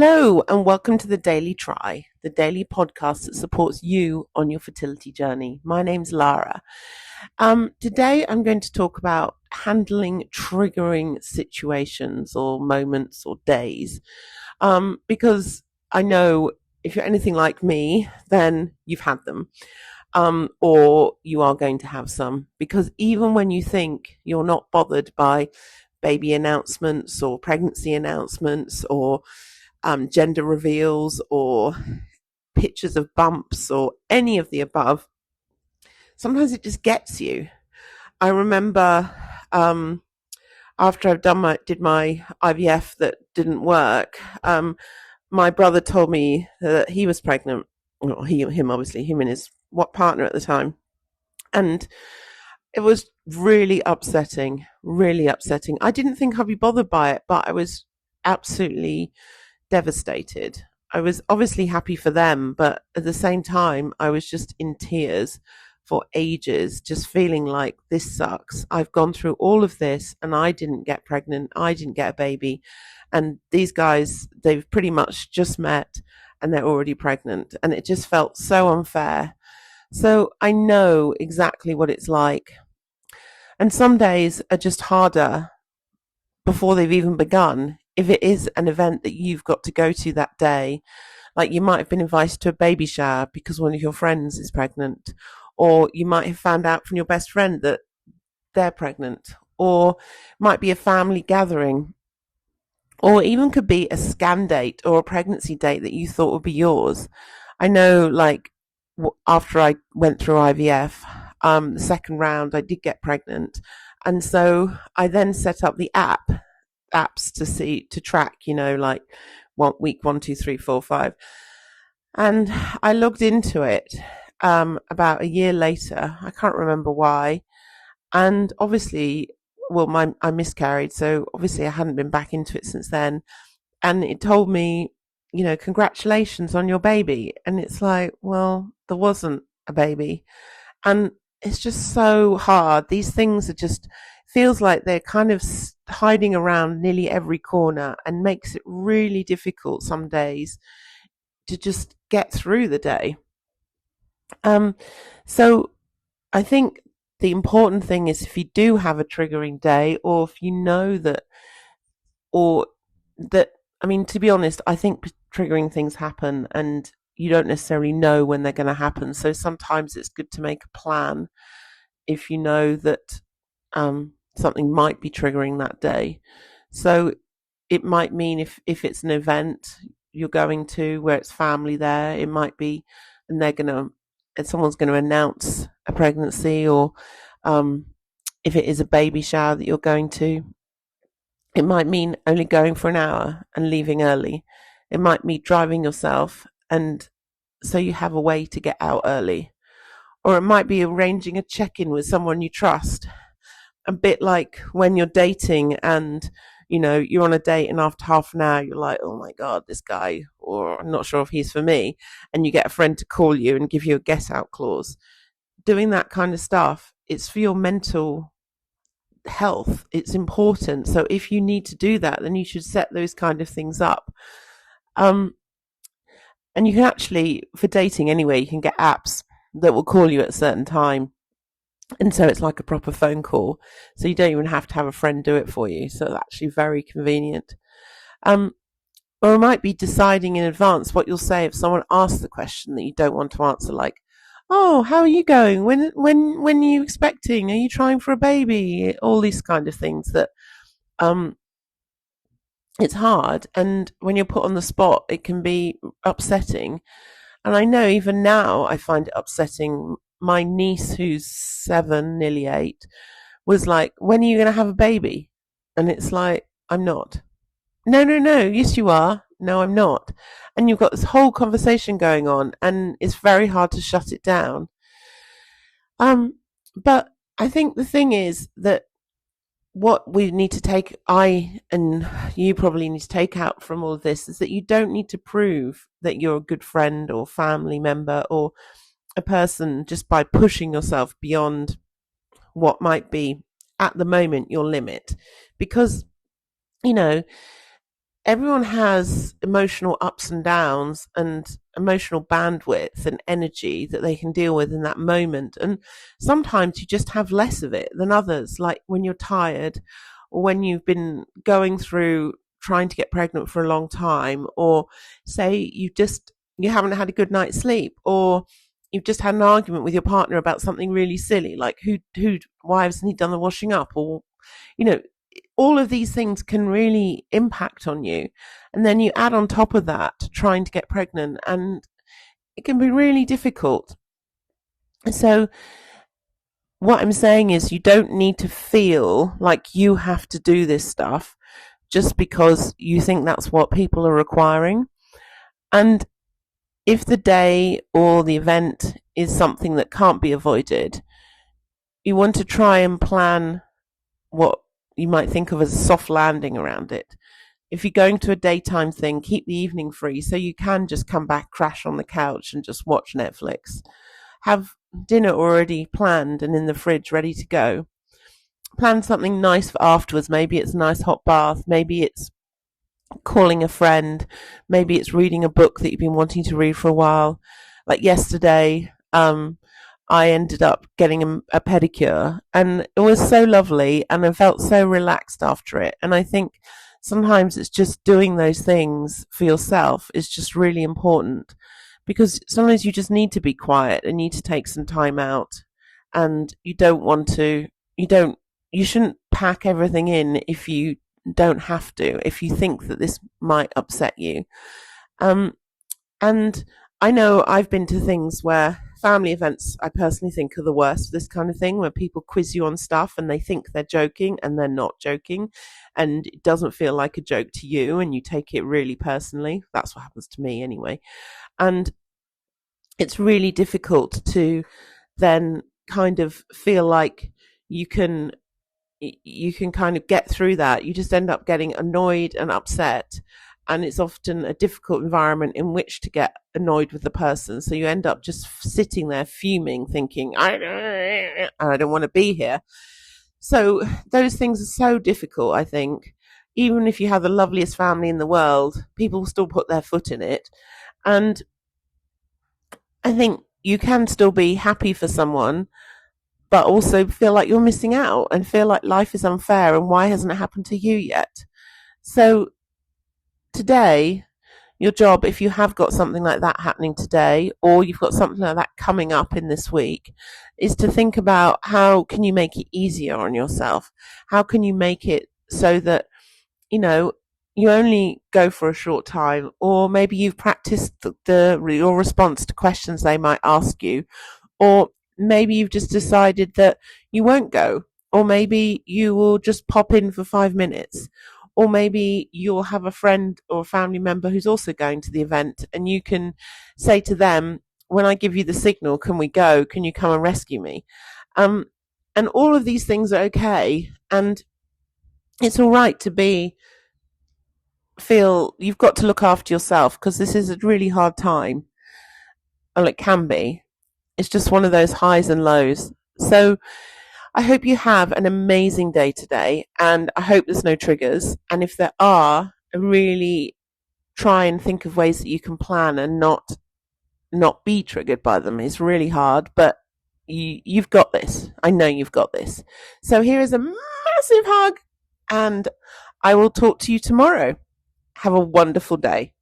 Hello, and welcome to the Daily Try, the daily podcast that supports you on your fertility journey. My name's Lara. Today, I'm going to talk about handling triggering situations or moments or days, because I know if you're anything like me, then you've had them, or you are going to have some. Because even when you think you're not bothered by baby announcements or pregnancy announcements or gender reveals or pictures of bumps or any of the above, sometimes it just gets you. I remember after did my IVF that didn't work, my brother told me that he was pregnant. Well, him obviously, him and his partner at the time, and it was really upsetting. Really upsetting. I didn't think I'd be bothered by it, but I was absolutely devastated. I was obviously happy for them, but at the same time, I was just in tears for ages, just feeling like this sucks. I've gone through all of this and I didn't get pregnant. I didn't get a baby. And these guys, they've pretty much just met and they're already pregnant. And it just felt so unfair. So I know exactly what it's like. And some days are just harder before they've even begun. If it is an event that you've got to go to that day, like you might have been invited to a baby shower because one of your friends is pregnant, or you might have found out from your best friend that they're pregnant, or might be a family gathering, or even could be a scan date or a pregnancy date that you thought would be yours. I know, like, after I went through IVF, the second round, I did get pregnant. And so I then set up the apps to track, like week 1, 2, 3, 4, 5. And I logged into it about a year later. I can't remember why. And obviously, I miscarried, so obviously I hadn't been back into it since then. And it told me, congratulations on your baby. And it's like, well, there wasn't a baby. And it's just so hard. These things are just, feels like they're kind of hiding around nearly every corner and makes it really difficult some days to just get through the day. So I think the important thing is, if you do have a triggering day, or if you know that, I mean, to be honest, I think triggering things happen and you don't necessarily know when they're going to happen. So sometimes it's good to make a plan if you know that something might be triggering that day. So it might mean if it's an event you're going to where it's family there, it might be, and someone's going to announce a pregnancy, or if it is a baby shower that you're going to, it might mean only going for an hour and leaving early. It might mean driving yourself, and so you have a way to get out early. Or it might be arranging a check-in with someone you trust. A bit like when you're dating and, you're on a date and after half an hour you're like, oh my God, this guy, or I'm not sure if he's for me. And you get a friend to call you and give you a get out clause. Doing that kind of stuff, it's for your mental health. It's important. So if you need to do that, then you should set those kind of things up. And you can actually, for dating anyway, you can get apps that will call you at a certain time. And so it's like a proper phone call. So you don't even have to have a friend do it for you. So it's actually very convenient. Or it might be deciding in advance what you'll say if someone asks the question that you don't want to answer, like, oh, how are you going? When are you expecting? Are you trying for a baby? All these kind of things that it's hard. And when you're put on the spot, it can be upsetting. And I know even now I find it upsetting. My niece, who's 7, nearly 8, was like, when are you going to have a baby? And it's like, I'm not. No. Yes, you are. No, I'm not. And you've got this whole conversation going on, and it's very hard to shut it down. But I think the thing is that what we need to take, I and you probably need to take out from all of this, is that you don't need to prove that you're a good friend or family member or a person just by pushing yourself beyond what might be at the moment your limit. Because, everyone has emotional ups and downs and emotional bandwidth and energy that they can deal with in that moment. And sometimes you just have less of it than others, like when you're tired or when you've been going through trying to get pregnant for a long time, or say you haven't had a good night's sleep, or you've just had an argument with your partner about something really silly, like why hasn't he done the washing up, or you know, all of these things can really impact on you. And then you add on top of that trying to get pregnant, and it can be really difficult. So, what I'm saying is, you don't need to feel like you have to do this stuff just because you think that's what people are requiring. And if the day or the event is something that can't be avoided, you want to try and plan what you might think of as a soft landing around it. If you're going to a daytime thing, keep the evening free so you can just come back, crash on the couch, and just watch Netflix. Have dinner already planned and in the fridge ready to go. Plan something nice for afterwards. Maybe it's a nice hot bath. Maybe it's calling a friend. Maybe it's reading a book that you've been wanting to read for a while. Like yesterday, I ended up getting a pedicure, and it was so lovely, and I felt so relaxed after it. And I think sometimes it's just doing those things for yourself is just really important, because sometimes you just need to be quiet and need to take some time out, and you shouldn't pack everything in if you don't have to, if you think that this might upset you. And I know I've been to things where family events, I personally think, are the worst for this kind of thing, where people quiz you on stuff and they think they're joking and they're not joking, and it doesn't feel like a joke to you and you take it really personally. That's what happens to me anyway. And it's really difficult to then kind of feel like you can kind of get through that. You just end up getting annoyed and upset, and it's often a difficult environment in which to get annoyed with the person. So you end up just sitting there fuming, thinking, I don't want to be here. So those things are so difficult, I think. Even if you have the loveliest family in the world, people still put their foot in it. And I think you can still be happy for someone, but also feel like you're missing out and feel like life is unfair and why hasn't it happened to you yet? So today, your job, if you have got something like that happening today, or you've got something like that coming up in this week, is to think about how can you make it easier on yourself? How can you make it so that, you only go for a short time, or maybe you've practiced your response to questions they might ask you, or maybe you've just decided that you won't go, or maybe you will just pop in for 5 minutes, or maybe you'll have a friend or a family member who's also going to the event, and you can say to them, when I give you the signal, can we go? Can you come and rescue me? And all of these things are okay, and it's all right to feel you've got to look after yourself, because this is a really hard time. Well, it can be. It's just one of those highs and lows. So I hope you have an amazing day today, and I hope there's no triggers. And if there are, really try and think of ways that you can plan and not be triggered by them. It's really hard, but you've got this. I know you've got this. So here is a massive hug, and I will talk to you tomorrow. Have a wonderful day.